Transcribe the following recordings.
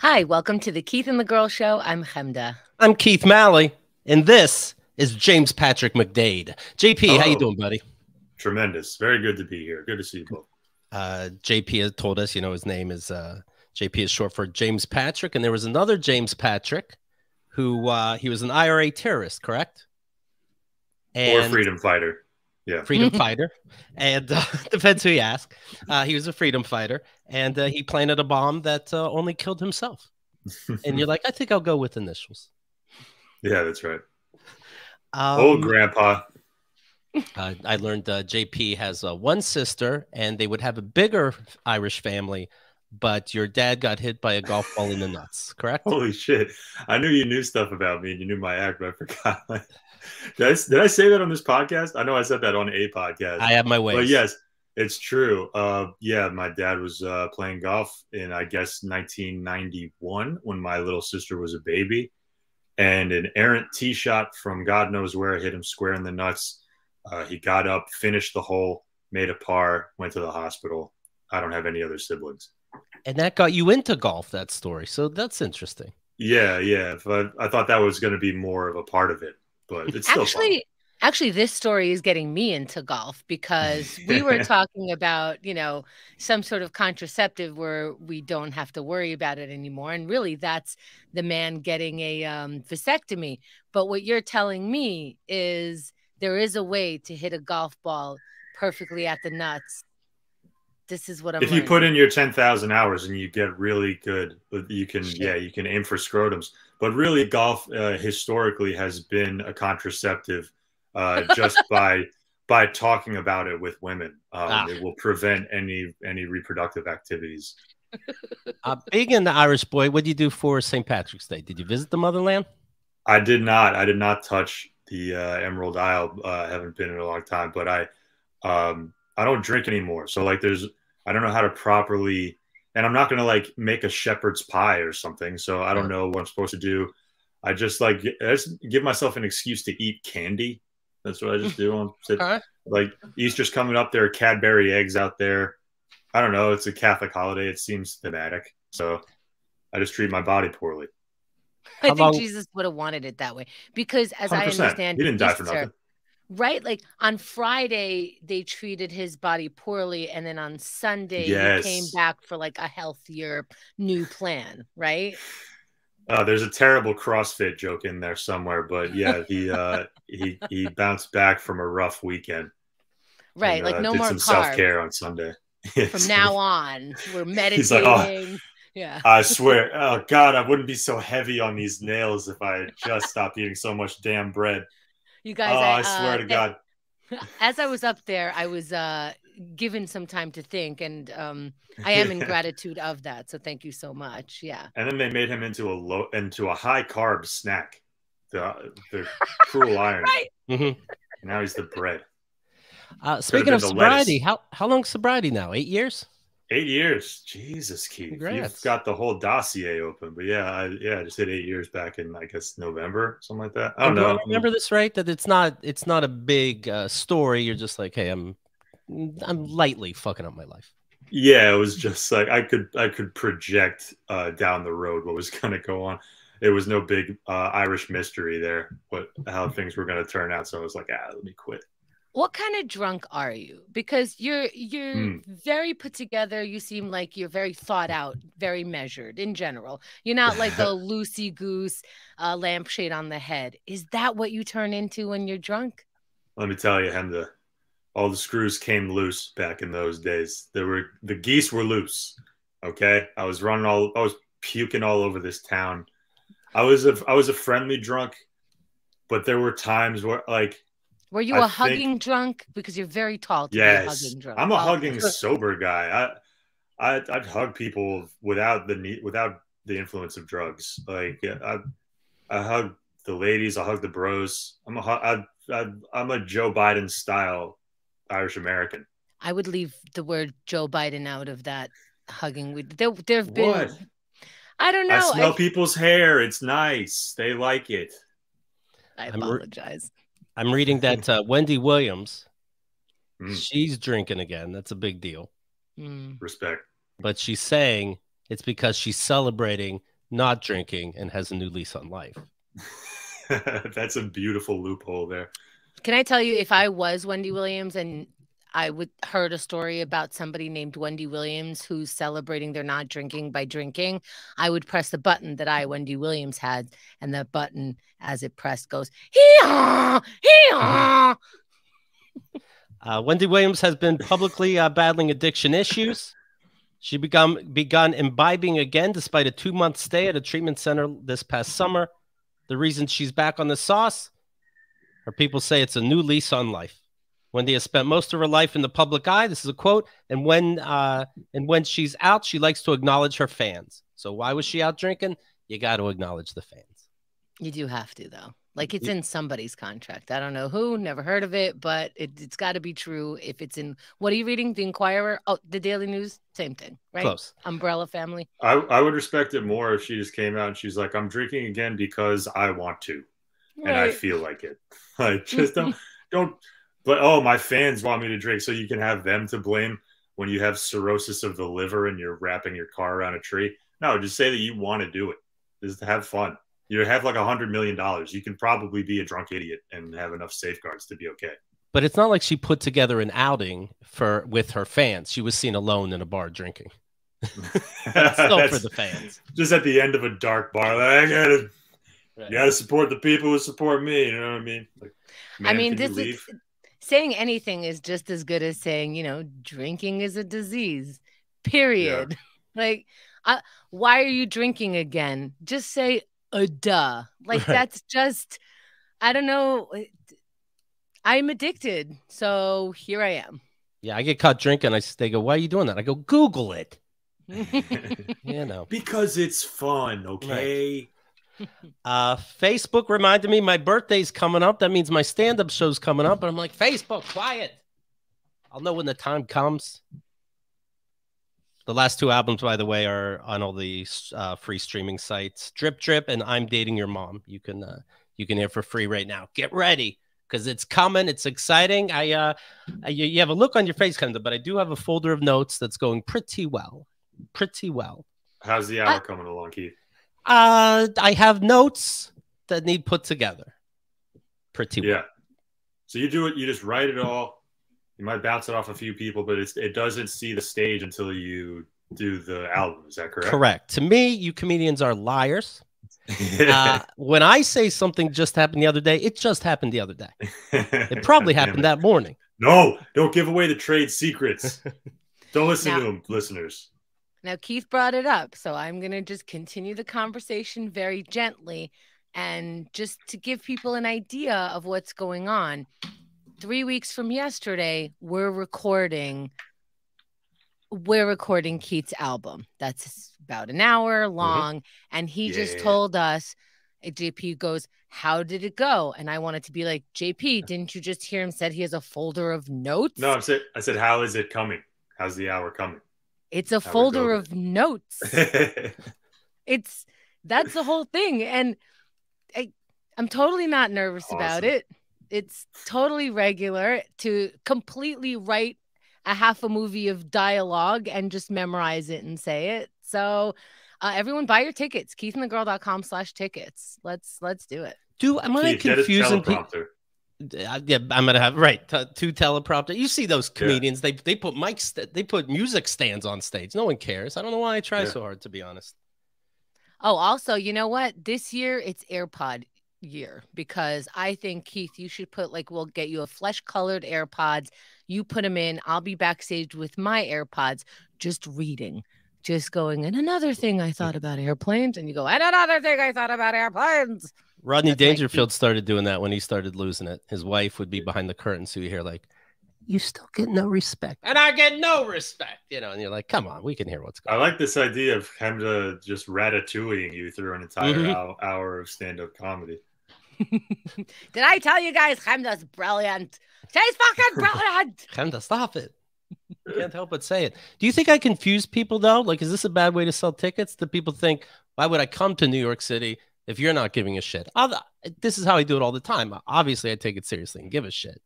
Hi, welcome to the Keith and the Girl Show. I'm Chemda. I'm Keith Malley, and this is James Patrick McDade. JP, how you doing, buddy? Tremendous. Very good to be here. Good to see you both. JP has told us, his name is JP is short for James Patrick, and there was another James Patrick who he was an IRA terrorist, correct? Or freedom fighter. Yeah. Freedom fighter. And depends who you ask. He was a freedom fighter, and he planted a bomb that only killed himself. And you're like, I think I'll go with initials. Yeah, that's right. Old grandpa. I learned JP has one sister, and they would have a bigger Irish family, but your dad got hit by a golf ball in the nuts, correct? Holy shit. I knew you knew stuff about me, and you knew my act, but I forgot. Did I say that on this podcast? I know I said that on a podcast. I have my ways. But yes, it's true. Yeah, my dad was playing golf in, I guess, 1991 when my little sister was a baby. And an errant tee shot from God knows where hit him square in the nuts. He got up, finished the hole, made a par, went to the hospital. I don't have any other siblings. And that got you into golf, that story. So that's interesting. Yeah. I thought that was going to be more of a part of it. But it's still fun. Actually, this story is getting me into golf because we were talking about, some sort of contraceptive where we don't have to worry about it anymore. And really, that's the man getting a vasectomy. But what you're telling me is there is a way to hit a golf ball perfectly at the nuts. This is what I'm learning. You put in your 10,000 hours and you get really good, you can, you can aim for scrotums. But really, golf historically has been a contraceptive just by talking about it with women. It will prevent any reproductive activities. Big in the Irish boy, what did you do for St. Patrick's Day? Did you visit the motherland? I did not. I did not touch the Emerald Isle. I haven't been in a long time, but I don't drink anymore. So like I don't know how to properly, and I'm not going to like make a shepherd's pie or something. So I don't know what I'm supposed to do. I just give myself an excuse to eat candy. That's what I just do. Like Easter's coming up, there are Cadbury eggs out there. I don't know. It's a Catholic holiday. It seems thematic. So I just treat my body poorly. I think Jesus would have wanted it that way because as 100%. I understand, he didn't die for nothing. Right? Like on Friday, they treated his body poorly. And then on Sunday, he came back for like a healthier new plan, right? There's a terrible CrossFit joke in there somewhere. But yeah, he bounced back from a rough weekend. Right. And, like no did more some carbs. Self-care on Sunday. From now on, we're meditating. He's like, yeah. I swear, oh God, I wouldn't be so heavy on these nails if I just stopped eating so much damn bread. You guys, I swear to God. As I was up there, I was given some time to think, and I am in gratitude of that. So thank you so much. Yeah. And then they made him into a high carb snack. The cruel irony. Right. Mm-hmm. Now he's the bread. Speaking of sobriety, how long sobriety now? 8 years? 8 years. Jesus, Keith. Congrats. You've got the whole dossier open. But yeah, I just hit 8 years back in, I guess, November, something like that. I don't know. Do I remember this right? That it's not a big story. You're just like, hey, I'm lightly fucking up my life. Yeah, it was just like I could project down the road what was going to go on. It was no big Irish mystery there, how things were going to turn out. So I was like, let me quit. What kind of drunk are you? Because you're very put together. You seem like you're very thought out, very measured in general. You're not like the loosey-goose lampshade on the head. Is that what you turn into when you're drunk? Let me tell you, Hemda, all the screws came loose back in those days. The geese were loose. Okay, I was puking all over this town. I was a friendly drunk, but there were times where like. Were you a hugging drunk? Because you're very tall to be a hugging drunk. I'm a hugging sober guy. I'd hug people without the influence of drugs. Like I hug the ladies. I hug the bros. I'm a Joe Biden style Irish American. I would leave the word Joe Biden out of that hugging. There've been. What? I don't know. I smell people's hair. It's nice. They like it. I apologize. I'm reading that Wendy Williams, she's drinking again. That's a big deal. Respect. But she's saying it's because she's celebrating not drinking and has a new lease on life. That's a beautiful loophole there. Can I tell you, if I was Wendy Williams and I would heard a story about somebody named Wendy Williams who's celebrating their not drinking by drinking, I would press the button that I, Wendy Williams, had, and that button, as it pressed, goes, hee-haw, hee-haw. Wendy Williams has been publicly battling addiction issues. She begun imbibing again despite a 2-month stay at a treatment center this past summer. The reason she's back on the sauce, her people say it's a new lease on life. Wendy has spent most of her life in the public eye. This is a quote. And when she's out, she likes to acknowledge her fans. So why was she out drinking? You got to acknowledge the fans. You do have to, though. Like, it's in somebody's contract. I don't know who, never heard of it, but it's got to be true. If it's in, what are you reading? The Inquirer? Oh, the Daily News? Same thing, right? Close. Umbrella Family. I would respect it more if she just came out and she's like, I'm drinking again because I want to. Right. And I feel like it. Like, just don't. But, oh, my fans want me to drink, so you can have them to blame when you have cirrhosis of the liver and you're wrapping your car around a tree. No, just say that you want to do it. Just have fun. You have like $100 million. You can probably be a drunk idiot and have enough safeguards to be okay. But it's not like she put together an outing with her fans. She was seen alone in a bar drinking. That's still for the fans. Just at the end of a dark bar. Like, you got to support the people who support me. You know what I mean? Like, man, I mean, this is... Saying anything is just as good as saying, drinking is a disease, period. Yeah. Like, why are you drinking again? Just say, duh. Like, that's just, I don't know. I'm addicted. So here I am. Yeah, I get caught drinking. They go, why are you doing that? I go, Google it. Because it's fun, okay? Right. Facebook reminded me my birthday's coming up. That means my stand-up show's coming up. And I'm like, Facebook, quiet. I'll know when the time comes. The last 2 albums, by the way, are on all the free streaming sites. Drip Drip and I'm Dating Your Mom. You can hear for free right now. Get ready, because it's coming. It's exciting. You have a look on your face, kind of, but I do have a folder of notes that's going pretty well. Pretty well. How's the hour coming along, Keith? I have notes that need put together. Pretty well. Yeah. So you do it. You just write it all. You might bounce it off a few people, but it doesn't see the stage until you do the album. Is that correct? Correct. To me, you comedians are liars. When I say something just happened the other day, it just happened the other day. It probably happened that morning. No, don't give away the trade secrets. Don't listen to them, listeners. Now, Keith brought it up, so I'm going to just continue the conversation very gently and just to give people an idea of what's going on. 3 weeks from yesterday, we're recording Keith's album. That's about an hour long, and he just told us, JP goes, how did it go? And I wanted to be like, JP, didn't you just hear him said he has a folder of notes? No, I said, how is it coming? How's the hour coming? It's a folder of notes. That's the whole thing. And I'm totally not nervous about it. It's totally regular to completely write a half a movie of dialogue and just memorize it and say it. So everyone buy your tickets, keithandthegirl.com/tickets. Let's do it. Am I confusing people? Yeah, I'm gonna have two teleprompter. You see those comedians? Yeah. They put mics, they put music stands on stage. No one cares. I don't know why I try so hard, to be honest. Oh, also, you know what? This year it's AirPod year, because I think, Keith, you should put we'll get you a flesh-colored AirPods. You put them in. I'll be backstage with my AirPods, just reading, just going. And another thing I thought about airplanes, and you go. And another thing I thought about airplanes. Rodney Dangerfield started doing that when he started losing it. His wife would be behind the curtain, so you hear you still get no respect. And I get no respect, and you're like, come on, we can hear what's going on. I like this idea of him to just ratatouilleing you through an entire hour of stand-up comedy. Did I tell you guys Hamda's brilliant? She's fucking brilliant. Hamda, stop it. I can't help but say it. Do you think I confuse people, though? Is this a bad way to sell tickets? Do people think, why would I come to New York City if you're not giving a shit? This is how I do it all the time. Obviously, I take it seriously and give a shit.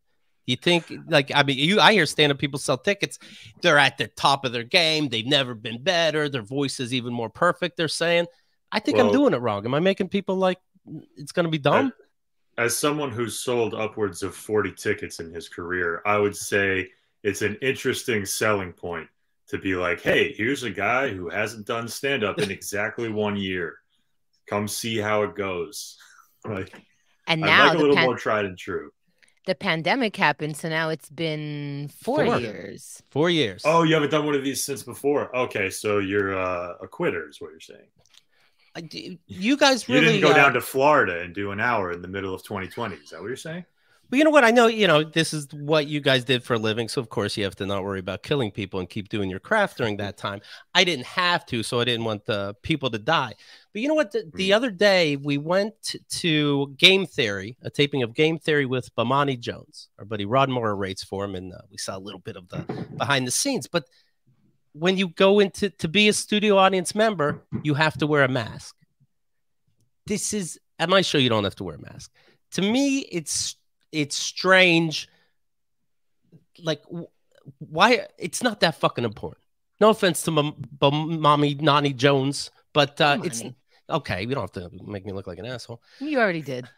You think, I hear stand-up people sell tickets. They're at the top of their game. They've never been better. Their voice is even more perfect, they're saying. I think I'm doing it wrong. Am I making people like it's going to be dumb? As someone who's sold upwards of 40 tickets in his career, I would say it's an interesting selling point to be like, hey, here's a guy who hasn't done stand-up in exactly 1 year. Come see how it goes. Like, and now I'd like a little more tried and true. The pandemic happened, so now it's been 4 years. 4 years. Oh, you haven't done one of these since before? Okay, so you're a quitter is what you're saying. You guys really... You didn't go down to Florida and do an hour in the middle of 2020. Is that what you're saying? Well, you know what? I know, this is what you guys did for a living. So, of course, you have to not worry about killing people and keep doing your craft during that time. I didn't have to, so I didn't want the people to die. But you know what? The other day, we went to Game Theory, a taping of Game Theory with Bomani Jones. Our buddy Rod Moore rates for him, and we saw a little bit of the behind the scenes. But when you go into to be a studio audience member, you have to wear a mask. This is at my show. You don't have to wear a mask. To me, it's strange. Like, why? It's not that fucking important. No offense to Mommy Nani Jones, but it's okay. We don't have to make me look like an asshole. You already did.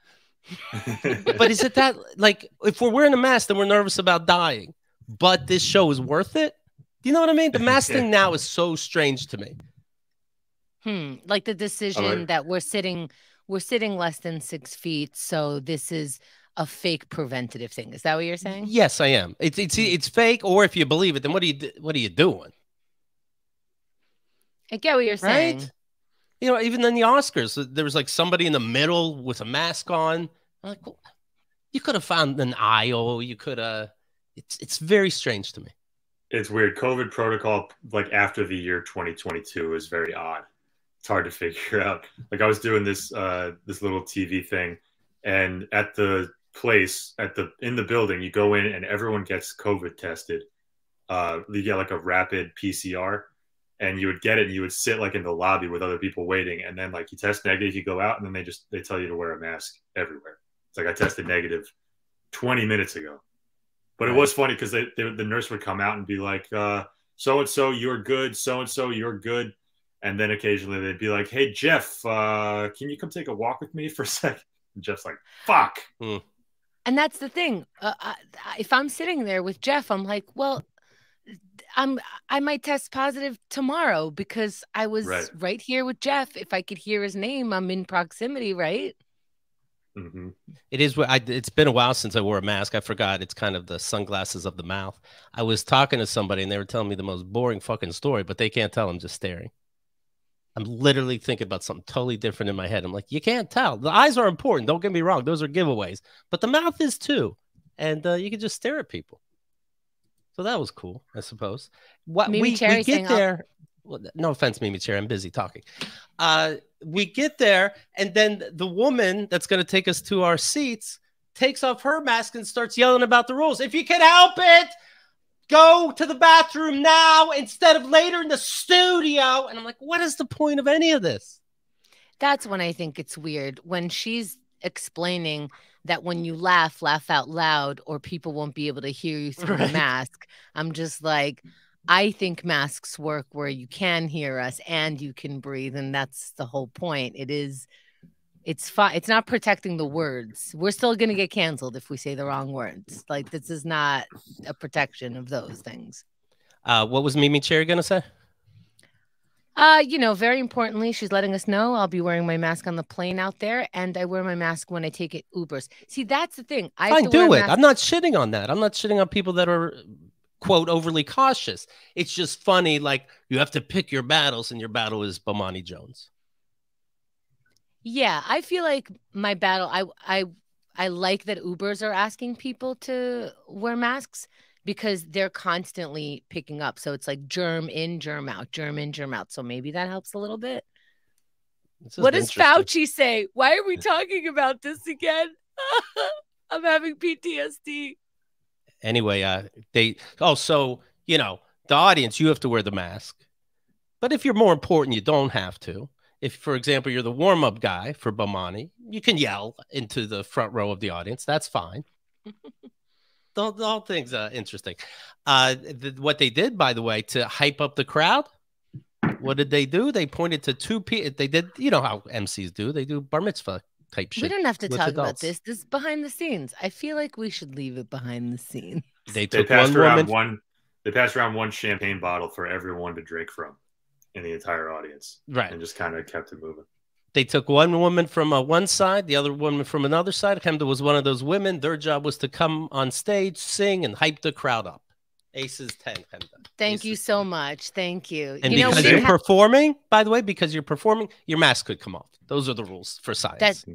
But is it that, like, if we're wearing a mask, then we're nervous about dying, but this show is worth it? Do you know what I mean? The mask thing now is so strange to me. Like the decision that we're sitting less than 6 feet, so this is a fake preventative thing. Is that what you're saying? Yes, I am. It's fake, or if you believe it, then what are you doing? I get what you're saying. Right? Even in the Oscars, there was like somebody in the middle with a mask on. I'm like, well, you could have found an aisle. You could have. It's very strange to me. It's weird. COVID protocol, like after the year 2022, is very odd. It's hard to figure out. Like I was doing this little TV thing, and at the place in the building, you go in and everyone gets COVID tested. You get like a rapid PCR, and you would get it and you would sit like in the lobby with other people waiting, and then like you test negative, you go out, and then they tell you to wear a mask everywhere. It's like I tested negative 20 minutes ago. But it was funny because the nurse would come out and be like, so-and-so, you're good. So-and-so, you're good. And then occasionally they'd be like, hey, Jeff, can you come take a walk with me for a second? And Jeff's like, fuck. And that's the thing. If I'm sitting there with Jeff, I'm like, well, I might test positive tomorrow because I was right here with Jeff. If I could hear his name, I'm in proximity, right? Mm-hmm. It's been a while since I wore a mask. I forgot. It's kind of the sunglasses of the mouth. I was talking to somebody and they were telling me the most boring fucking story, but they can't tell. I'm just staring. I'm literally thinking about something totally different in my head. I'm like, you can't tell. The eyes are important. Don't get me wrong. Those are giveaways, but the mouth is too. And you can just stare at people. So that was cool, I suppose. We get there. Well, no offense, Mimi Cherry. I'm busy talking. We get there, and then the woman that's going to take us to our seats takes off her mask and starts yelling about the rules. If you can help it, go to the bathroom now instead of later in the studio. And I'm like, what is the point of any of this? That's when I think it's weird. When she's explaining that when you laugh out loud or people won't be able to hear you through the mask. I'm just like, I think masks work where you can hear us and you can breathe. And that's the whole point. It's fine. It's not protecting the words. We're still going to get canceled if we say the wrong words. Like, this is not a protection of those things. What was Mimi Cherry going to say? Very importantly, she's letting us know I'll be wearing my mask on the plane out there, and I wear my mask when I take it Ubers. See, that's the thing. Fine, do it. I'm not shitting on that. I'm not shitting on people that are, quote, overly cautious. It's just funny, like, you have to pick your battles, and your battle is Bomani Jones. Yeah, I feel like my battle, I like that Ubers are asking people to wear masks because they're constantly picking up. So it's like germ in, germ out, germ in, germ out. So maybe that helps a little bit. What does Fauci say? Why are we talking about this again? I'm having PTSD. Anyway, the audience, you have to wear the mask. But if you're more important, you don't have to. If, for example, you're the warm-up guy for Bomani, you can yell into the front row of the audience. That's fine. The whole thing's interesting. What they did, by the way, to hype up the crowd, what did they do? They pointed to two people. They did, you know how MCs do. They do bar mitzvah type shit. We don't have to talk about adults. this. This is behind the scenes. I feel like we should leave it behind the scenes. They passed around one champagne bottle for everyone to drink from in the entire audience. Right. And just kind of kept it moving. They took one woman from one side, the other woman from another side. Hemda was one of those women. Their job was to come on stage, sing, and hype the crowd up. Aces 10, Hemda. Thank you so much. Thank you. And because you're performing, by the way, because you're performing, your mask could come off. Those are the rules for science.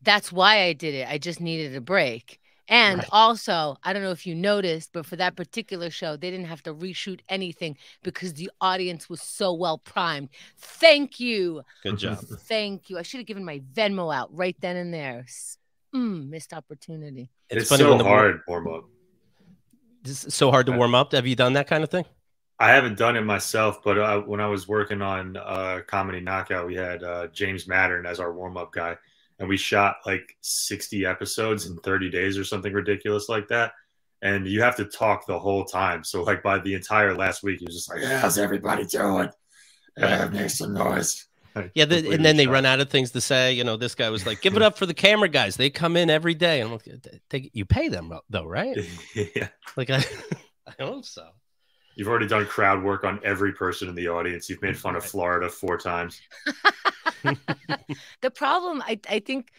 That's why I did it. I just needed a break. And also, I don't know if you noticed, but for that particular show, they didn't have to reshoot anything because the audience was so well primed. Thank you. Good job. Thank you. I should have given my Venmo out right then and there. Missed opportunity. It's funny so hard to warm up. It's so hard to warm up. Have you done that kind of thing? I haven't done it myself, but when I was working on Comedy Knockout, we had James Mattern as our warm-up guy. And we shot like 60 episodes in 30 days or something ridiculous like that. And you have to talk the whole time. So like by the entire last week, he was just like, how's everybody doing? Make some noise. Yeah, and then they run out of things to say. You know, this guy was like, give it up for the camera guys. They come in every day. And I'm like, you pay them though, right? Yeah. Like, I hope so. You've already done crowd work on every person in the audience. You've made fun of Florida 4 times. The problem, I think,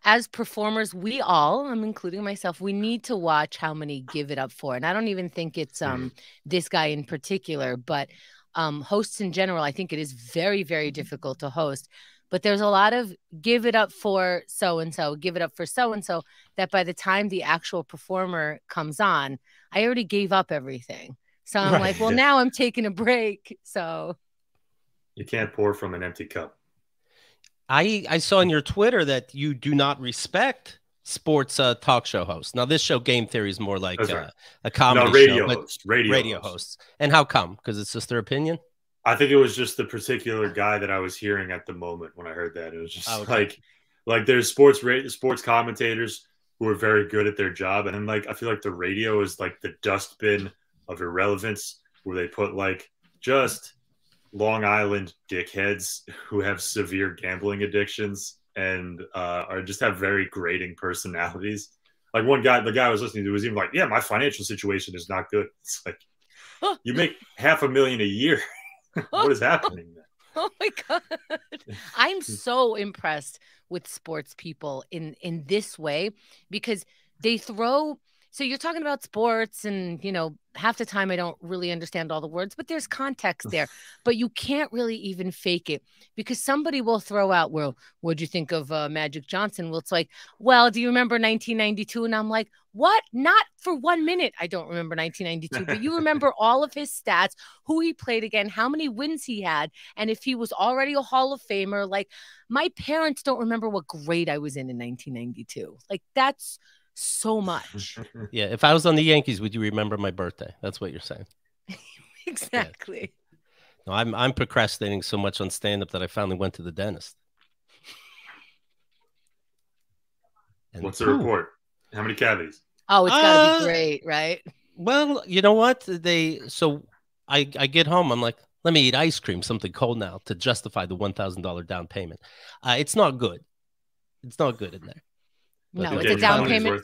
as performers, we all, I'm including myself, we need to watch how many give it up for. And I don't even think it's this guy in particular, but hosts in general, I think it is very, very difficult to host. But there's a lot of give it up for so-and-so, give it up for so-and-so, that by the time the actual performer comes on, I already gave up everything. So I'm like, well, now I'm taking a break. So you can't pour from an empty cup. I saw on your Twitter that you do not respect sports talk show hosts. Now, this show, Game Theory, is more like a comedy show. Radio hosts. And how come? Because it's just their opinion? I think it was just the particular guy that I was hearing at the moment when I heard that. It was just like there's sports commentators who are very good at their job. And then like I feel like the radio is like the dustbin of irrelevance where they put like just Long Island dickheads who have severe gambling addictions and are just have very grating personalities. Like one guy, the guy I was listening to was even like, yeah, my financial situation is not good. It's like, you make $500,000 a year. What is happening there? Oh my God. I'm so impressed with sports people in this way because they throw. So you're talking about sports and, you know, half the time I don't really understand all the words, but there's context there. But you can't really even fake it because somebody will throw out, well, what'd you think of Magic Johnson? Well, it's like, well, do you remember 1992? And I'm like, what? Not for 1 minute. I don't remember 1992, but you remember all of his stats, who he played again, how many wins he had, and if he was already a Hall of Famer. Like, my parents don't remember what grade I was in 1992. Like, that's so much. Yeah, if I was on the Yankees, would you remember my birthday? That's what you're saying. Exactly. Yeah. No, I'm procrastinating so much on stand-up that I finally went to the dentist. And what's the report? How many cavities? Oh, it's gotta be great, right? Well, you know what? So I get home, I'm like, let me eat ice cream, something cold now, to justify the $1,000 down payment. It's not good. It's not good in there. But no, it's a down payment.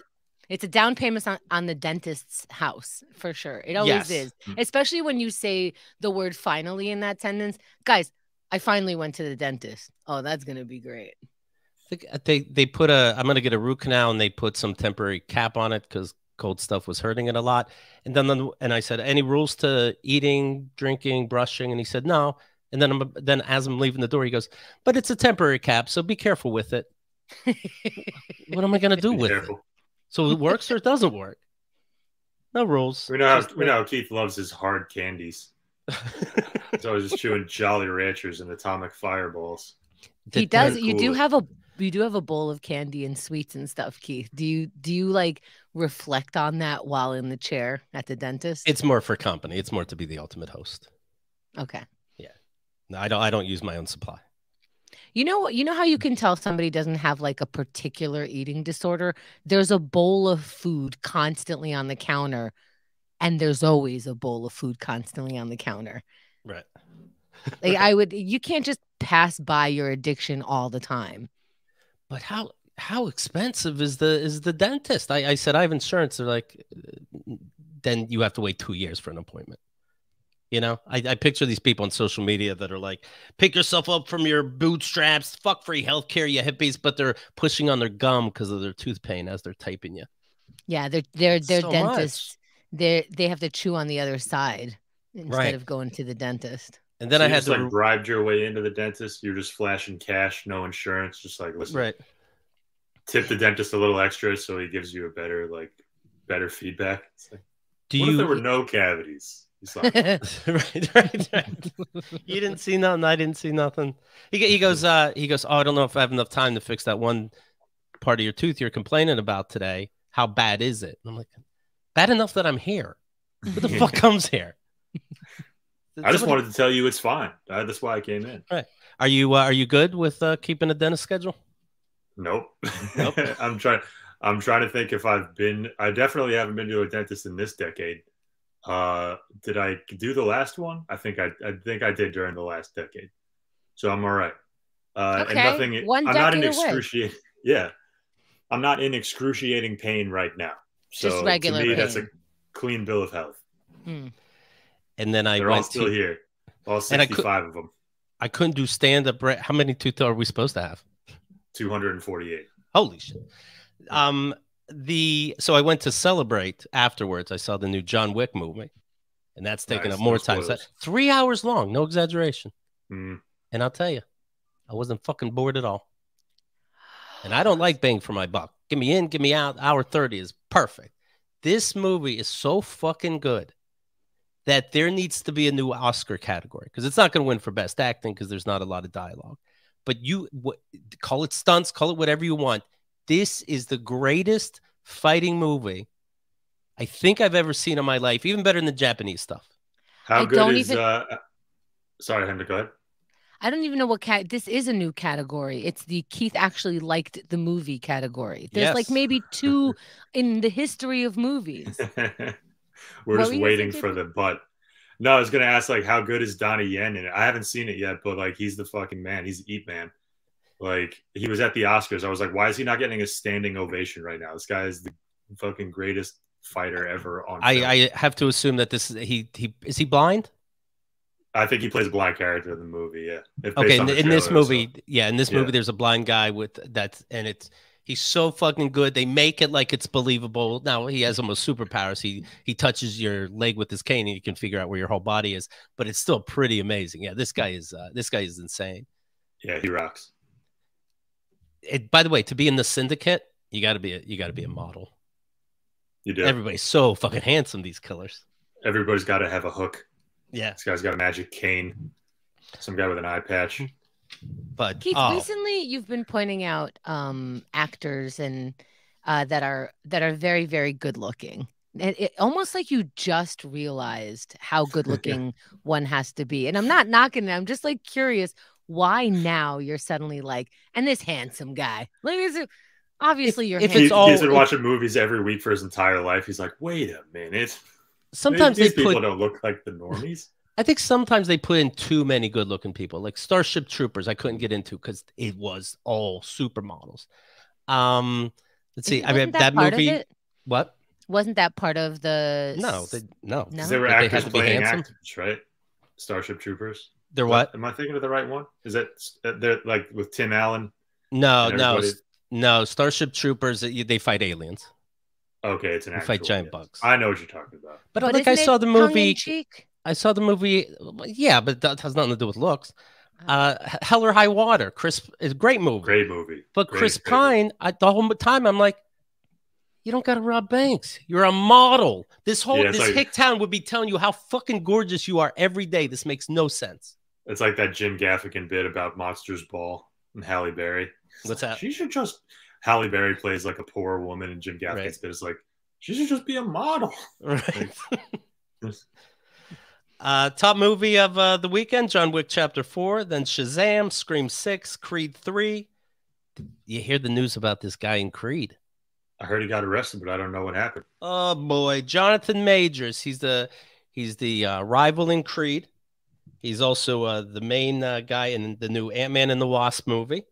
It's a down payment on the dentist's house, for sure. It always is. Especially when you say the word finally in that sentence. Guys, I finally went to the dentist. Oh, that's going to be great. They put I'm going to get a root canal, and they put some temporary cap on it because cold stuff was hurting it a lot. And then I said, any rules to eating, drinking, brushing? And he said, no. And then as I'm leaving the door, he goes, but it's a temporary cap, so be careful with it. What am I going to do with it? So it works or it doesn't work? No rules. We know how Keith loves his hard candies. He's always just chewing Jolly Ranchers and Atomic Fireballs. He does. You do have a bowl of candy and sweets and stuff, Keith. Do you like reflect on that while in the chair at the dentist? It's more for company. It's more to be the ultimate host. Okay. Yeah. No, I don't use my own supply. You know how you can tell somebody doesn't have like a particular eating disorder? There's a bowl of food constantly on the counter, and there's always a bowl of food constantly on the counter. Right. Like you can't just pass by your addiction all the time. But how expensive is the dentist? I said I have insurance. They're like, then you have to wait 2 years for an appointment. You know, I picture these people on social media that are like, pick yourself up from your bootstraps, fuck free healthcare, you hippies, but they're pushing on their gum because of their tooth pain as they're typing you. Yeah, they're So dentists. They have to chew on the other side instead of going to the dentist. And then so I had just like bribed your way into the dentist. You're just flashing cash, no insurance, just like listen. Tip the dentist a little extra so he gives you a better feedback. It's like, what if there were no cavities? right. You didn't see nothing. I didn't see nothing. He goes, oh, I don't know if I have enough time to fix that one part of your tooth you're complaining about today. How bad is it? And I'm like, bad enough that I'm here. Who the fuck comes here? I just wanted to tell you it's fine. That's why I came in. Right. Are you good with keeping a dentist schedule? Nope. I'm trying to think if I've been. I definitely haven't been to a dentist in this decade. Did I do the last one? I think I did during the last decade. So I'm all right. Okay. And nothing. One I'm not in decade away. excruciating. Yeah, I'm not in excruciating pain right now. So just regular to me, pain. that's a clean bill of health. And then they're all still here. All 65 of them. I couldn't do stand up. How many teeth are we supposed to have? 248. Holy shit. So I went to celebrate afterwards. I saw the new John Wick movie, and that's taken up more time. So 3 hours long, no exaggeration. And I'll tell you, I wasn't fucking bored at all. And I don't like bang for my buck. Give me in, give me out. Hour 30 is perfect. This movie is so fucking good that there needs to be a new Oscar category, because it's not going to win for best acting because there's not a lot of dialogue. But call it stunts, call it whatever you want. This is the greatest fighting movie I think I've ever seen in my life, even better than the Japanese stuff. How good is sorry, Henry, go ahead. I don't even know what this is a new category. It's the Keith actually liked the movie category. There's like maybe 2 in the history of movies. We're just waiting for the butt. No, I was gonna ask like how good is Donnie Yen in it? I haven't seen it yet, but like he's the fucking man. He's the Eat Man. Like he was at the Oscars. I was like, why is he not getting a standing ovation right now? This guy is the fucking greatest fighter ever on film. I have to assume that this is he blind? I think he plays a blind character in the movie. Yeah. Okay. In this movie, there's a blind guy with that, and he's so fucking good. They make it like it's believable. Now he has almost superpowers. He touches your leg with his cane, and you can figure out where your whole body is. But it's still pretty amazing. Yeah, this guy is insane. Yeah, he rocks. By the way, to be in the Syndicate, you got to be a model. You do. Everybody's so fucking handsome. These killers. Everybody's got to have a hook. Yeah, this guy's got a magic cane. Some guy with an eye patch. But Keith, recently you've been pointing out actors and that are very, very good looking. It almost like you just realized how good looking one has to be. And I'm not knocking it. I'm just like curious why now you're suddenly like, and this handsome guy. Like this, obviously you're handsome. He's been watching movies every week for his entire life. He's like, wait a minute. Sometimes these people don't look like the normies. I think sometimes they put in too many good-looking people, like Starship Troopers. I couldn't get into because it was all supermodels. Let's see. I mean, that movie. What? Wasn't that part of the? No. They were actors playing actors, right? Starship Troopers. They're what? Am I thinking of the right one? Is that they're like with Tim Allen? No. Starship Troopers. They fight aliens. Okay, it's an actual fight giant bugs. I know what you're talking about. But like I saw the movie. I saw the movie. Yeah, but that has nothing to do with looks. Hell or High Water. Chris is a great movie. Great movie. But Chris Pine, the whole time I'm like, you don't got to rob banks. You're a model. This hick town would be telling you how fucking gorgeous you are every day. This makes no sense. It's like that Jim Gaffigan bit about Monsters Ball and Halle Berry. What's that? She should just. Halle Berry plays like a poor woman, and Jim Gaffigan's bit is like, she should just be a model. Right. Top movie of the weekend: John Wick Chapter 4, then Shazam, Scream 6, Creed 3. You hear the news about this guy in Creed? I heard he got arrested, but I don't know what happened. Oh boy, Jonathan Majors. He's the rival in Creed. He's also the main guy in the new Ant-Man and the Wasp movie.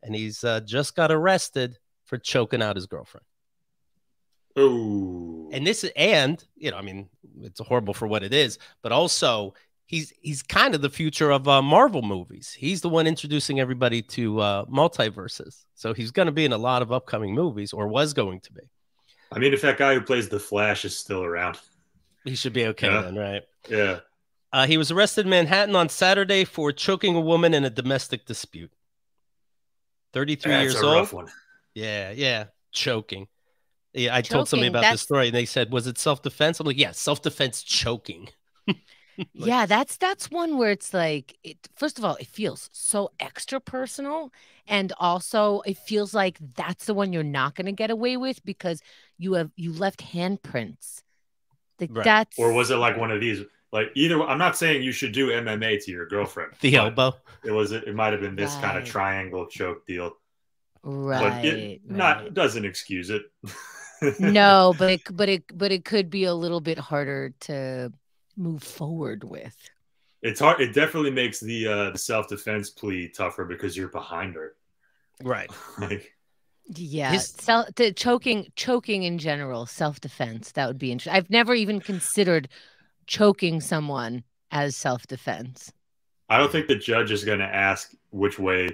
And he's just got arrested for choking out his girlfriend. Oh. And you know, I mean, it's horrible for what it is, but also he's kind of the future of Marvel movies. He's the one introducing everybody to multiverses. So he's going to be in a lot of upcoming movies, or was going to be. I mean, if that guy who plays the Flash is still around, he should be okay then, right? Yeah. He was arrested in Manhattan on Saturday for choking a woman in a domestic dispute. 33 years old. That's a rough one. Yeah, choking. Yeah, I told somebody about this story, and they said, "Was it self-defense?" I'm like, "Yeah, self-defense choking." Yeah, that's one where it's like, first of all, it feels so extra personal, and also it feels like that's the one you're not going to get away with because you left handprints. Like right. Or was it like one of these? Like either, I'm not saying you should do MMA to your girlfriend. The elbow. It might have been this kind of triangle choke deal. Right. But it doesn't excuse it. No, but it could be a little bit harder to move forward with. It's hard. It definitely makes the self-defense plea tougher because you're behind her. Right. Yeah. The choking in general, self-defense, that would be interesting. I've never even considered choking someone as self-defense. I don't think the judge is going to ask which way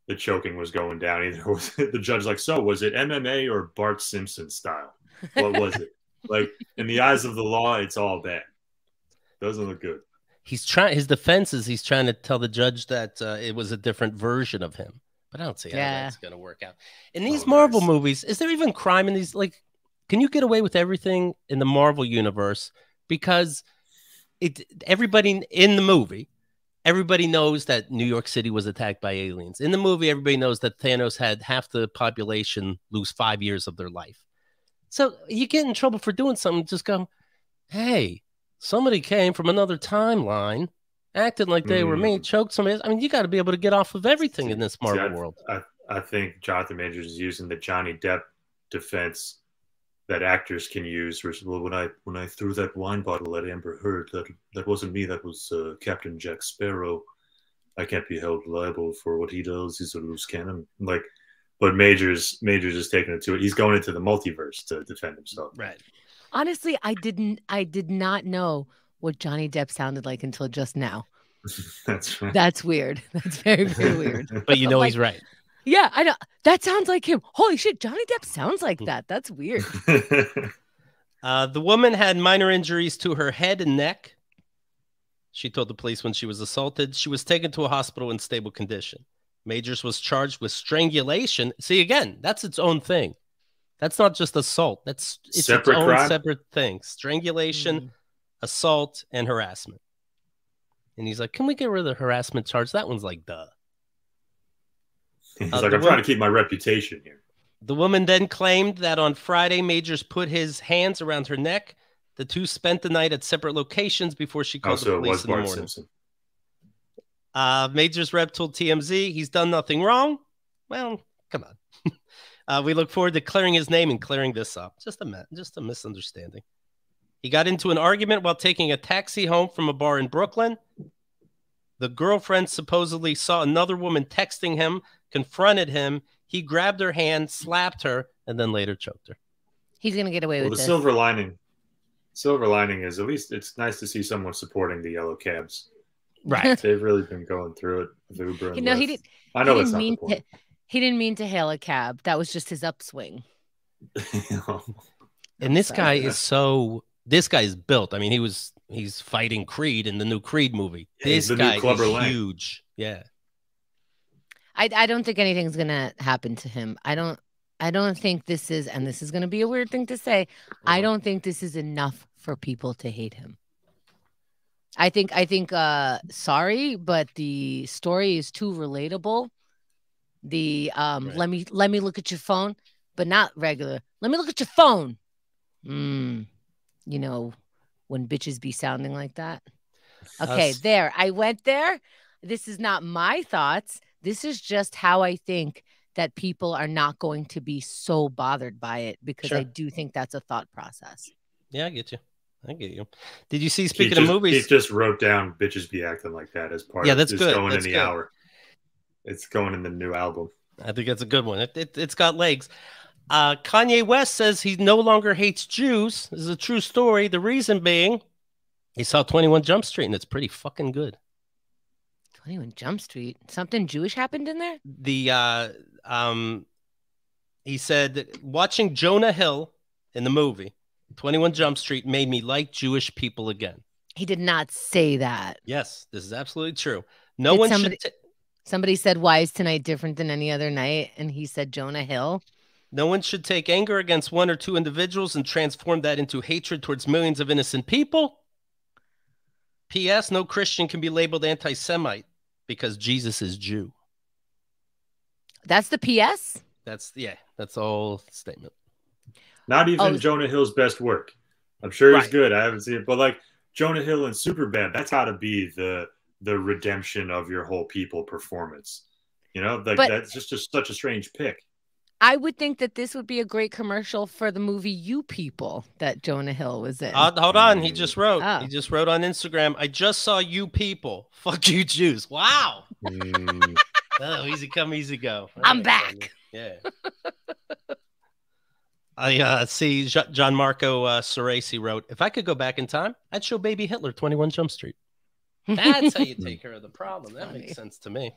the choking was going down either. Was the judge like, so was it MMA or Bart Simpson style? What was it? Like, in the eyes of the law, it's all bad. Doesn't look good. His defense is he's trying to tell the judge that it was a different version of him. But I don't see how that's going to work out. In these Marvel movies, is there even crime in these? Like, can you get away with everything in the Marvel universe? Because everybody in the movie, everybody knows that New York City was attacked by aliens. In the movie, everybody knows that Thanos had half the population lose 5 years of their life. So you get in trouble for doing something. Just go, hey, somebody came from another timeline, acted like they were me, choked somebody. I mean, you got to be able to get off of everything in this Marvel world. I think Jonathan Majors is using the Johnny Depp defense that actors can use. Well, when I threw that wine bottle at Amber Heard, that wasn't me. That was Captain Jack Sparrow. I can't be held liable for what he does. He's a loose cannon. Like, but Majors is taking it to it. He's going into the multiverse to defend himself. Right. Honestly, I did not know what Johnny Depp sounded like until just now. That's right. That's weird. That's very, very weird. But you know, he's right. Yeah, I know. That sounds like him. Holy shit, Johnny Depp sounds like that. That's weird. The woman had minor injuries to her head and neck. She told the police when she was assaulted. She was taken to a hospital in stable condition. Majors was charged with strangulation. See, again, that's its own thing. That's not just assault. It's separate its own crime? separate thing. Strangulation, assault, and harassment. And he's like, can we get rid of the harassment charge? That one's like, duh. He's like, I'm trying to keep my reputation here. The woman then claimed that on Friday, Majors put his hands around her neck. The two spent the night at separate locations before she called the police in the morning. Simpson. Majors rep told TMZ he's done nothing wrong. Well, come on. We look forward to clearing his name and clearing this up. Just a misunderstanding. He got into an argument while taking a taxi home from a bar in Brooklyn. The girlfriend supposedly saw another woman texting him, confronted him. He grabbed her hand, slapped her, and then later choked her. He's going to get away with this. The silver lining is at least it's nice to see someone supporting the yellow cabs. Right. They've really been going through it. Uber and he didn't. I know that's not the point. He didn't mean to hail a cab. That was just his upswing. And this guy is built. I mean, he's fighting Creed in the new Creed movie. This guy is huge. Yeah. I don't think anything's gonna happen to him. I don't think this is, and this is gonna be a weird thing to say. I don't think this is enough for people to hate him. I think sorry, but the story is too relatable. The right. let me look at your phone, but not regular. Let me look at your phone. You know, when bitches be sounding like that. Okay, there. I went there. This is not my thoughts. This is just how I think that people are not going to be so bothered by it because I do think that's a thought process. Yeah, I get you. I get you. Did you see, speaking of movies? He just wrote down "Bitches Be Acting Like That" as part of that's good. Going that's in the good. hour. It's going in the new album. I think that's a good one. It's got legs. Kanye West says he no longer hates Jews. This is a true story. The reason being, he saw 21 Jump Street, and it's pretty fucking good. 21 Jump Street? Something Jewish happened in there? He said that watching Jonah Hill in the movie 21 Jump Street made me like Jewish people again. He did not say that. Yes, this is absolutely true. Somebody said, "Why is tonight different than any other night?" And he said, "Jonah Hill." No one should take anger against one or two individuals and transform that into hatred towards millions of innocent people. P.S. No Christian can be labeled anti-Semite because Jesus is Jew. That's the P.S.? That's the whole statement. Not even Jonah Hill's best work. I'm sure he's good. I haven't seen it. But like Jonah Hill and Superbad, that's got to be the redemption of your whole people performance. You know, like that's just such a strange pick. I would think that this would be a great commercial for the movie You People that Jonah Hill was in. Hold on. He just wrote. He just wrote on Instagram, I just saw You People. Fuck you, Jews. Wow. Oh, easy come, easy go. I'm back. Yeah. I see John Marco Ceresi wrote, if I could go back in time, I'd show baby Hitler 21 Jump Street. That's how you take care of the problem. That makes sense to me.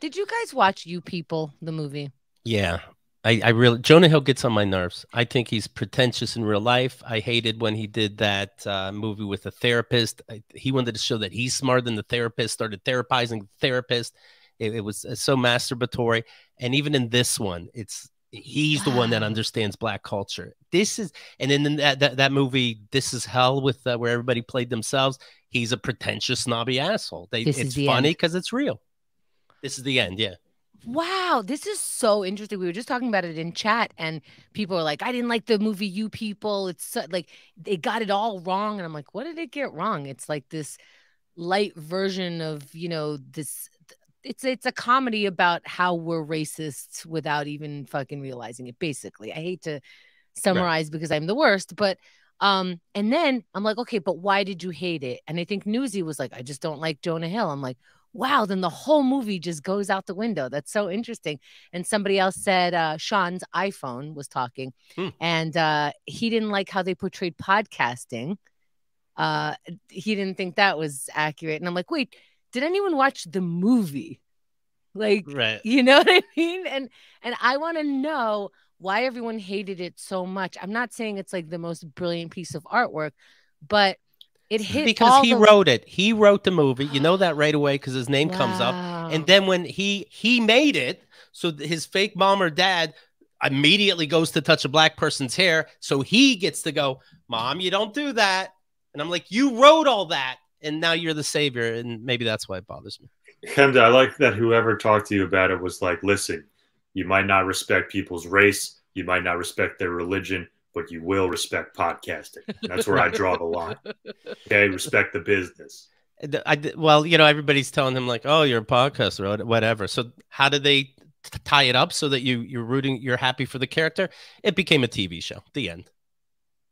Did you guys watch You People, the movie? Yeah. I really, Jonah Hill gets on my nerves. I think he's pretentious in real life. I hated when he did that movie with a therapist. He wanted to show that he's smarter than the therapist, started therapizing the therapist. It was so masturbatory. And even in this one, he's the one that understands black culture. And in that movie, This Is Hell, with where everybody played themselves, he's a pretentious, snobby asshole. It's funny because it's real. This is the end, yeah. Wow, this is so interesting. We were just talking about it in chat, and people are like, I didn't like the movie You People. It's so, like, they got it all wrong. And I'm like, what did it get wrong? It's like this light version of, this. It's a comedy about how we're racists without even fucking realizing it, basically. I hate to summarize because I'm the worst, but and then I'm like, okay, but why did you hate it? And I think Newsy was like, I just don't like Jonah Hill. I'm like, wow, then the whole movie just goes out the window. That's so interesting. And somebody else said Sean's iPhone was talking, and he didn't like how they portrayed podcasting. He didn't think that was accurate. And I'm like, wait, did anyone watch the movie? Like, you know what I mean? And I want to know why everyone hated it so much. I'm not saying it's like the most brilliant piece of artwork, but it hit because he wrote it. He wrote the movie. You know that right away because his name comes up. And then when he made it, so his fake mom or dad immediately goes to touch a black person's hair. So he gets to go, Mom, you don't do that. And I'm like, you wrote all that. And now you're the savior. And maybe that's why it bothers me. Kenda, I like that whoever talked to you about it was like, listen, you might not respect people's race. You might not respect their religion, but you will respect podcasting. That's where I draw the line. Okay, respect the business. Well, everybody's telling him like, oh, you're a podcaster or whatever. So how did they tie it up so that you're happy for the character? It became a TV show. The end.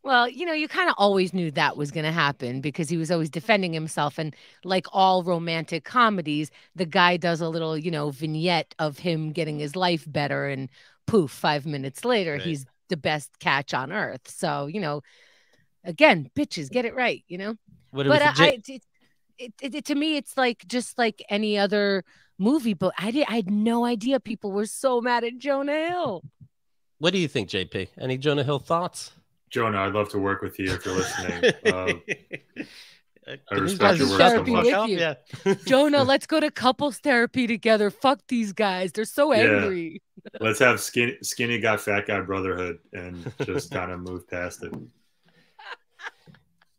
Well, you kind of always knew that was going to happen because he was always defending himself. And like all romantic comedies, the guy does a little, vignette of him getting his life better. And poof, 5 minutes later, he's the best catch on earth. So, again, bitches, get it right, to me, it's like just like any other movie. But I had no idea people were so mad at Jonah Hill. What do you think, JP? Any Jonah Hill thoughts? Jonah, I'd love to work with you if you're listening. I respect your work so much. Yeah. Jonah, let's go to couples therapy together. Fuck these guys. They're so angry. Let's have skinny got fat guy brotherhood and just kind of move past it.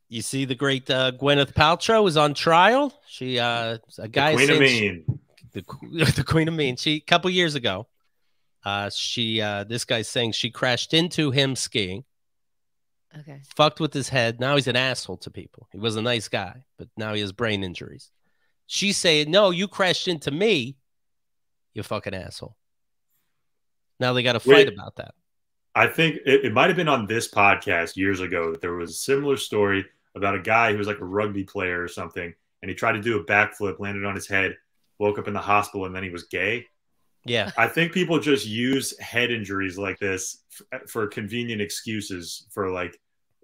You see the great Gwyneth Paltrow is on trial. She a guy the Queen of Mean. The Queen of Mean. She a couple years ago, this guy's saying she crashed into him skiing. Okay. Fucked with his head. Now he's an asshole to people. He was a nice guy, but now he has brain injuries. She's saying, no, you crashed into me, you fucking asshole. Now they got to fight about that. I think it might have been on this podcast years ago that there was a similar story about a guy who was like a rugby player or something, and he tried to do a backflip, landed on his head, woke up in the hospital, and then he was gay. Yeah. I think people just use head injuries like this for convenient excuses for like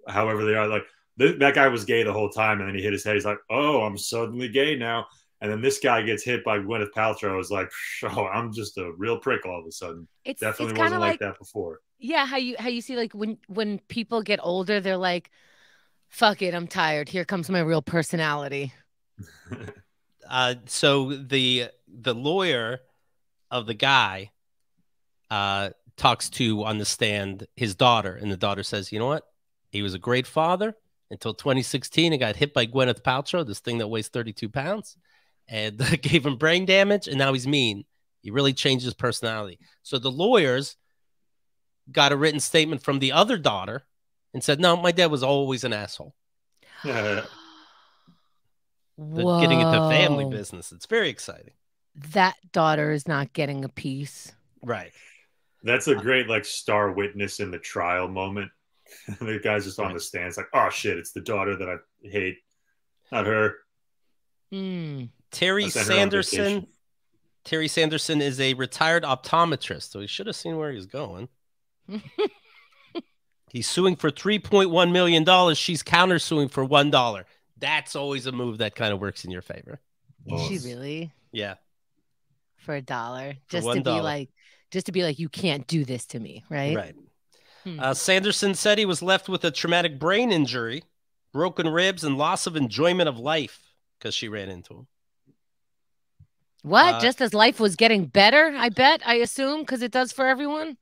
however they are. Like that guy was gay the whole time, and then he hit his head. He's like, "Oh, I'm suddenly gay now." And then this guy gets hit by Gwyneth Paltrow. Is like, "Oh, I'm just a real prick all of a sudden." Definitely wasn't like that before. Yeah, how you see like when people get older, they're like, "Fuck it, I'm tired. Here comes my real personality." So the lawyer of the guy talks to on the stand his daughter, and the daughter says, "You know what? He was a great father until 2016 and got hit by Gwyneth Paltrow, this thing that weighs 32 pounds, and gave him brain damage, and now he's mean. He really changed his personality." So the lawyers got a written statement from the other daughter and said, "No, my dad was always an asshole." Getting into family business. It's very exciting. That daughter is not getting a piece. Right. That's a great like star witness in the trial moment. The guy's just on the stand. It's like, oh shit, it's the daughter that I hate, not her. Terry Sanderson. Terry Sanderson is a retired optometrist, so he should have seen where he's going. He's suing for $3.1 million. She's countersuing for $1. That's always a move that kind of works in your favor. Is she really? Yeah. For $1, just to be like, you can't do this to me, right? Right. Sanderson said he was left with a traumatic brain injury, broken ribs, and loss of enjoyment of life because she ran into him. What? Just as life was getting better, I assume, because it does for everyone?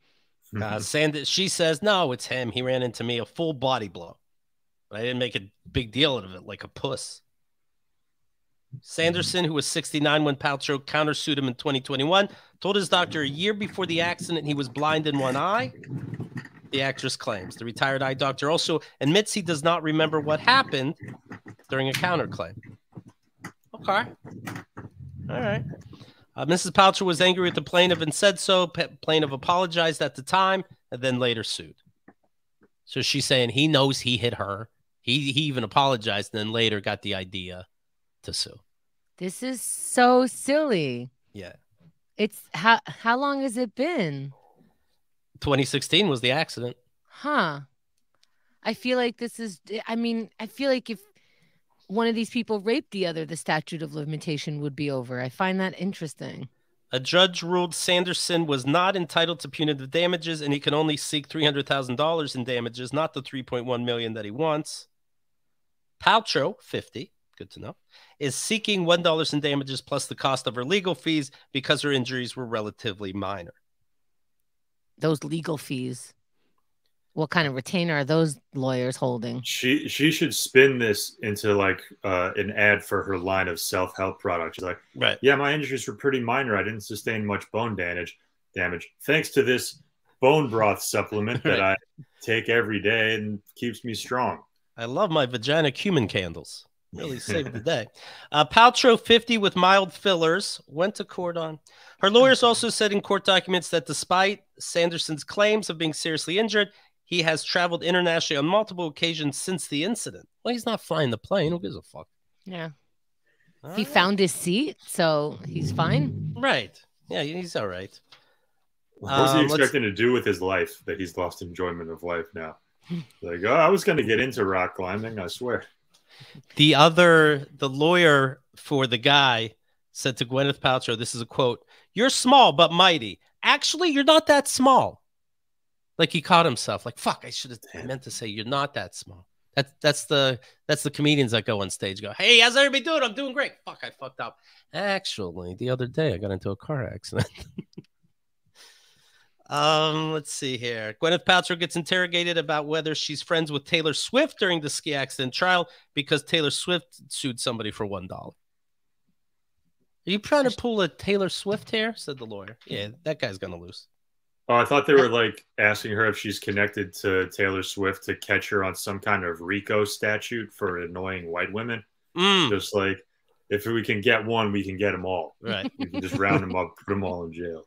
She says, no, it's him. He ran into me, a full body blow. I didn't make a big deal out of it like a puss. Sanderson, who was 69 when Paltrow countersued him in 2021, told his doctor a year before the accident he was blind in one eye. The actress claims. The retired eye doctor also admits he does not remember what happened during a counterclaim. Okay. All right. Mrs. Paltrow was angry with the plaintiff and said so. Plaintiff apologized at the time and then later sued. So she's saying he knows he hit her. He even apologized and then later got the idea to sue. This is so silly. Yeah. It's how long has it been? 2016 was the accident. Huh. I feel like I feel like if one of these people raped the other, the statute of limitation would be over. I find that interesting. A judge ruled Sanderson was not entitled to punitive damages, and he can only seek $300,000 in damages, not the $3.1 million that he wants. Paltrow, 50, good to know, is seeking $1 in damages plus the cost of her legal fees because her injuries were relatively minor. Those legal fees. What kind of retainer are those lawyers holding? She should spin this into like an ad for her line of self-help products. She's like, right. Yeah, my injuries were pretty minor. I didn't sustain much bone damage thanks to this bone broth supplement that I take every day and keeps me strong. I love my vagina cumin candles. Really saved the day. Paltrow, 50 with mild fillers, went to court on. Her lawyers also said in court documents that despite Sanderson's claims of being seriously injured, he has traveled internationally on multiple occasions since the incident. Well, he's not flying the plane. Who gives a fuck? Yeah. He found his seat, so he's fine. Right. Yeah, he's all right. What's he expecting to do with his life that he's lost enjoyment of life now? Like, oh, I was going to get into rock climbing, I swear. The lawyer for the guy said to Gwyneth Paltrow, this is a quote, "You're small but mighty. Actually, you're not that small." Like he caught himself. Like, fuck, I should have meant to say you're not that small. That's the comedians that go on stage go, "Hey, how's everybody doing? I'm doing great." Fuck, I fucked up. Actually, the other day I got into a car accident. Let's see here. Gwyneth Paltrow gets interrogated about whether she's friends with Taylor Swift during the ski accident trial because Taylor Swift sued somebody for $1. Are you trying to pull a Taylor Swift here? Said the lawyer. Yeah, that guy's gonna lose. Oh, I thought they were like asking her if she's connected to Taylor Swift to catch her on some kind of RICO statute for annoying white women. Just like, if we can get one, we can get them all. Right. We can just round them up, put them all in jail.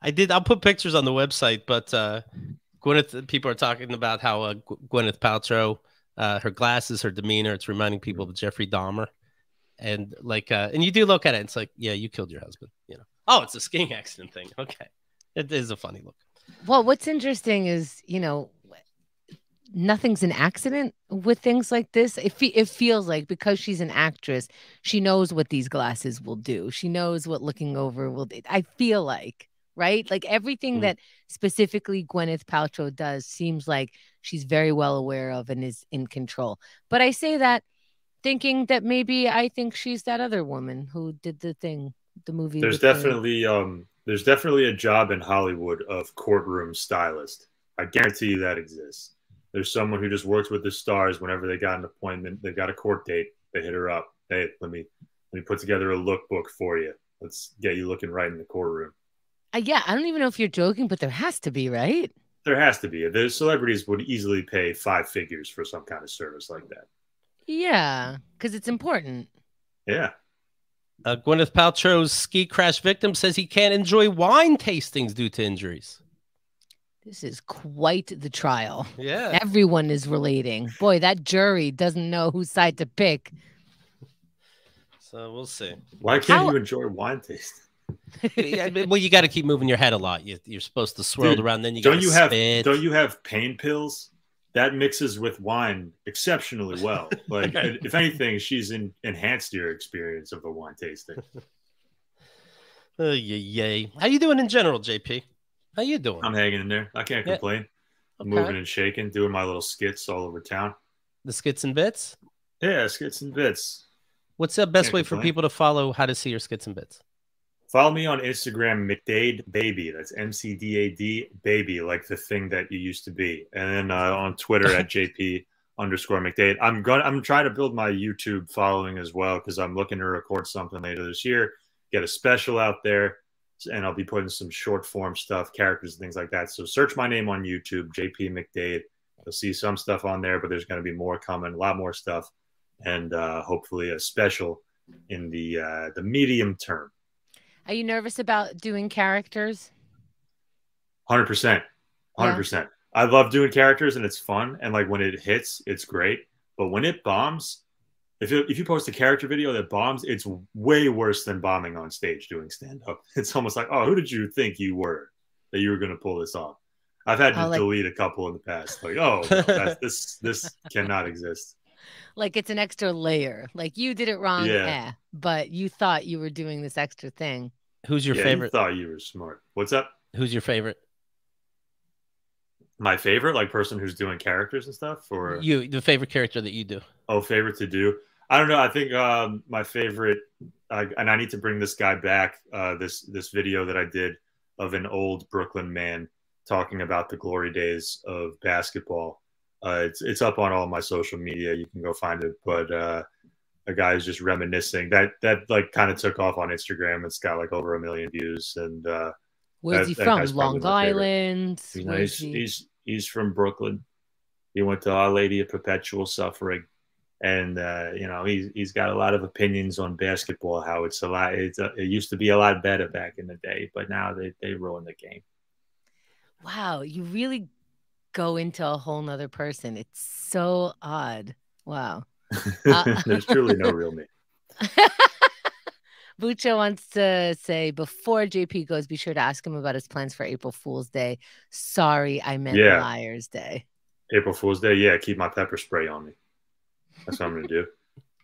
I'll put pictures on the website, but people are talking about how Gwyneth Paltrow Her glasses, her demeanor, it's reminding people of Jeffrey Dahmer. And like, and you do look at it, it's like, yeah, you killed your husband. You know, oh, it's a skiing accident thing. Okay, it is a funny look. Well, what's interesting is, nothing's an accident with things like this. It feels like because she's an actress, she knows what these glasses will do. She knows what looking over will do. I feel like, right? Like everything that specifically Gwyneth Paltrow does seems like she's very well aware of and is in control. But I say that thinking that maybe I think she's that other woman who did the movie. There's definitely a job in Hollywood of courtroom stylist. I guarantee you that exists. There's someone who just works with the stars whenever they got an appointment, they got a court date, they hit her up. Hey, let me put together a lookbook for you. Let's get you looking right in the courtroom. Yeah, I don't even know if you're joking, but there has to be, right? There has to be. The celebrities would easily pay 5 figures for some kind of service like that. Yeah, because it's important. Yeah. Gwyneth Paltrow's ski crash victim says he can't enjoy wine tastings due to injuries. This is quite the trial. Yeah. Everyone is relating. Boy, that jury doesn't know whose side to pick. So we'll see. Why can't you enjoy wine tasting? Well, you got to keep moving your head a lot. You're supposed to swirl around. Then don't you have pain pills? That mixes with wine exceptionally well. Like, if anything, she's enhanced your experience of the wine tasting. Yay. How you doing in general, JP? How you doing? I'm hanging in there. I can't complain. I'm moving and shaking, doing my little skits all over town. The skits and bits? Yeah, skits and bits. What's the best way for people to follow how to see your skits and bits? Follow me on Instagram, McDade Baby. That's MCDAD Baby, like the thing that you used to be. And then on Twitter at JP_McDade. I'm trying to build my YouTube following as well because I'm looking to record something later this year, get a special out there, and I'll be putting some short form stuff, characters, and things like that. So search my name on YouTube, JP McDade. You'll see some stuff on there, but there's going to be more coming, a lot more stuff, and hopefully a special in the medium term. Are you nervous about doing characters? 100%. 100%. I love doing characters and it's fun. And like when it hits, it's great. But when it bombs, if you post a character video that bombs, it's way worse than bombing on stage doing stand-up. It's almost like, oh, who did you think you were that you were going to pull this off? I've had to delete a couple in the past. Like, oh, no, this cannot exist. Like it's an extra layer. Like you did it wrong, but you thought you were doing this extra thing. Who's your favorite? You thought you were smart. What's up? Who's your favorite? My favorite, like person who's doing characters and stuff, or the favorite character that you do? Oh, favorite to do. I don't know. I think my favorite, and I need to bring this guy back. This video that I did of an old Brooklyn man talking about the glory days of basketball. It's up on all my social media. You can go find it. But a guy is just reminiscing. That like kind of took off on Instagram. It's got like over 1 million views. And where's he from? Long Island. You know, he's from Brooklyn. He went to Our Lady of Perpetual Suffering, and you know he's got a lot of opinions on basketball. How it used to be a lot better back in the day, but now they ruined the game. Wow, you really go into a whole nother person. It's so odd. Wow. There's truly no real me. Bucho wants to say, before JP goes, be sure to ask him about his plans for April Fool's Day. Sorry, I meant Liar's Day. April Fool's Day? Yeah, keep my pepper spray on me. That's what I'm going to do.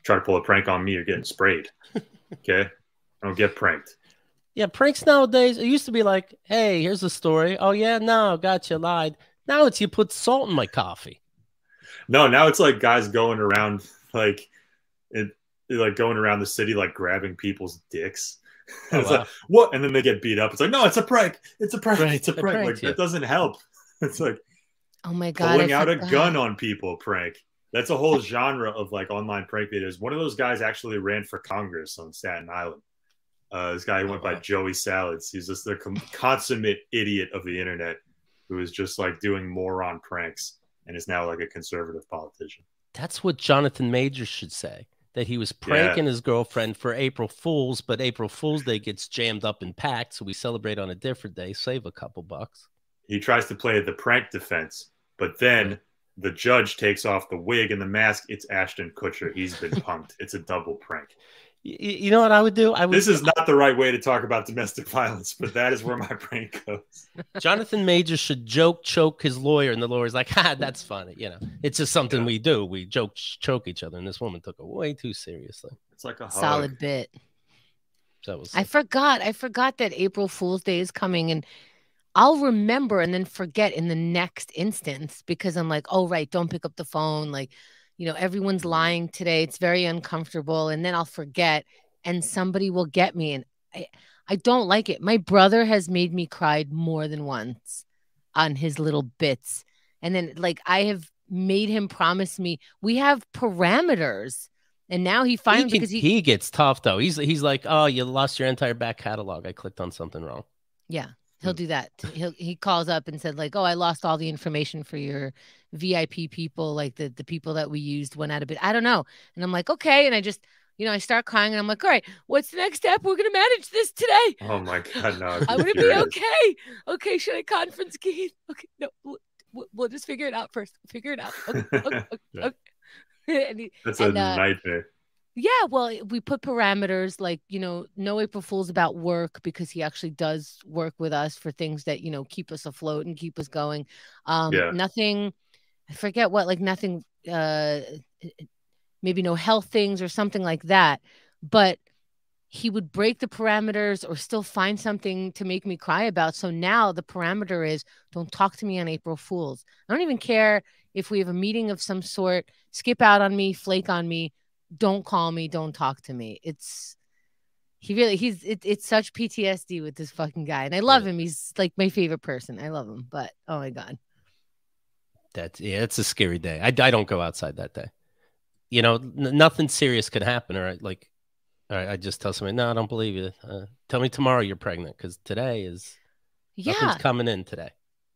Try to pull a prank on me, you're getting sprayed. Okay? I don't get pranked. Yeah, pranks nowadays, it used to be like, hey, here's the story. Oh, yeah, no, gotcha, lied. Now it's you put salt in my coffee. No, now it's like guys going around like going around the city like grabbing people's dicks. Oh, it's wow. like, what? And then they get beat up. It's like, no, it's a prank. It's a prank. Right, It's a prank. Like that doesn't help. It's like oh my god, pulling out a gun on people prank. That's a whole genre of like online prank videos. One of those guys actually ran for Congress on Staten Island. This guy who went by Joey Salads. He's just the consummate idiot of the internet who is just like doing moron pranks and is now like a conservative politician. That's what Jonathan Majors should say, that he was pranking his girlfriend for April Fool's, but April Fool's Day gets jammed up and packed, so we celebrate on a different day, save a couple bucks. He tries to play the prank defense, but then the judge takes off the wig and the mask. It's Ashton Kutcher. He's been punked. It's a double prank. You know what I would do? This is not the right way to talk about domestic violence, but that is where my brain goes. Jonathan Majors should choke his lawyer, and the lawyer's like, "Ha, that's funny." You know, it's just something we do. We choke each other, and this woman took it way too seriously. It's like a solid bit. So I forgot that April Fool's Day is coming, and I'll remember and then forget in the next instance because I'm like, oh right, don't pick up the phone, like. You know, everyone's lying today. It's very uncomfortable. And then I'll forget and somebody will get me. And I don't like it. My brother has made me cry more than once on his little bits. And then like I have made him promise me we have parameters. And now he finally because he gets tough though. He's like, oh, you lost your entire back catalog. I clicked on something wrong. Yeah. He'll do that. He calls up and said like, oh, I lost all the information for your VIP people. Like the people that we used went out of bit. I don't know. And I'm like, okay. And I just, you know, I start crying and I'm like, all right, what's the next step? We're going to manage this today. Oh my God. No, I'm going to be okay. Okay. Should I conference Keith? Okay. No, we'll just figure it out first. Figure it out. Okay. Okay. That's a nightmare. Yeah, well, we put parameters like, you know, no April Fools about work because he actually does work with us for things that, you know, keep us afloat and keep us going. Nothing, I forget what, like nothing, maybe no health things or something like that. But he would break the parameters or still find something to make me cry about. So now the parameter is don't talk to me on April Fools. I don't even care if we have a meeting of some sort, skip out on me, flake on me. Don't call me. Don't talk to me. It's such PTSD with this fucking guy. And I love him. He's like my favorite person. I love him. But oh my God. It's a scary day. I don't go outside that day. You know, nothing serious could happen. Or like, all right, I just tell somebody, no, I don't believe you. Tell me tomorrow you're pregnant because today is nothing's coming in today.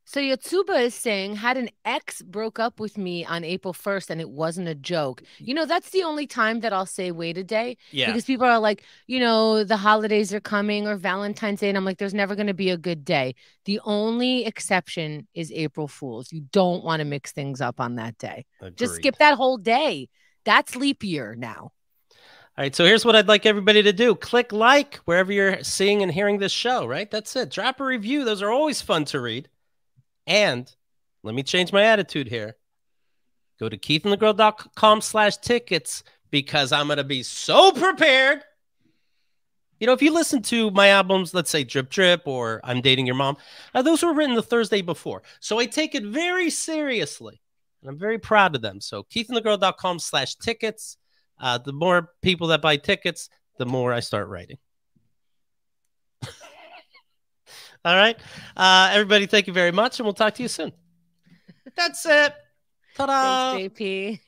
So Yotsuba is saying, had an ex broke up with me on April 1st and it wasn't a joke. You know, that's the only time that I'll say wait a day. Yeah. Because people are like, you know, the holidays are coming or Valentine's Day. And I'm like, there's never going to be a good day. The only exception is April Fools. You don't want to mix things up on that day. Agreed. Just skip that whole day. That's leap year now. All right, so here's what I'd like everybody to do. Click like wherever you're seeing and hearing this show, right? That's it. Drop a review. Those are always fun to read. And let me change my attitude here. Go to keithandthegirl.com/tickets because I'm going to be so prepared. You know, if you listen to my albums, let's say Drip Drip or I'm Dating Your Mom, those were written the Thursday before. So I take it very seriously. And I'm very proud of them. So keithandthegirl.com/tickets. The more people that buy tickets, the more I start writing. All right. Everybody, thank you very much, and we'll talk to you soon. That's it. Ta-da. Thanks, JP.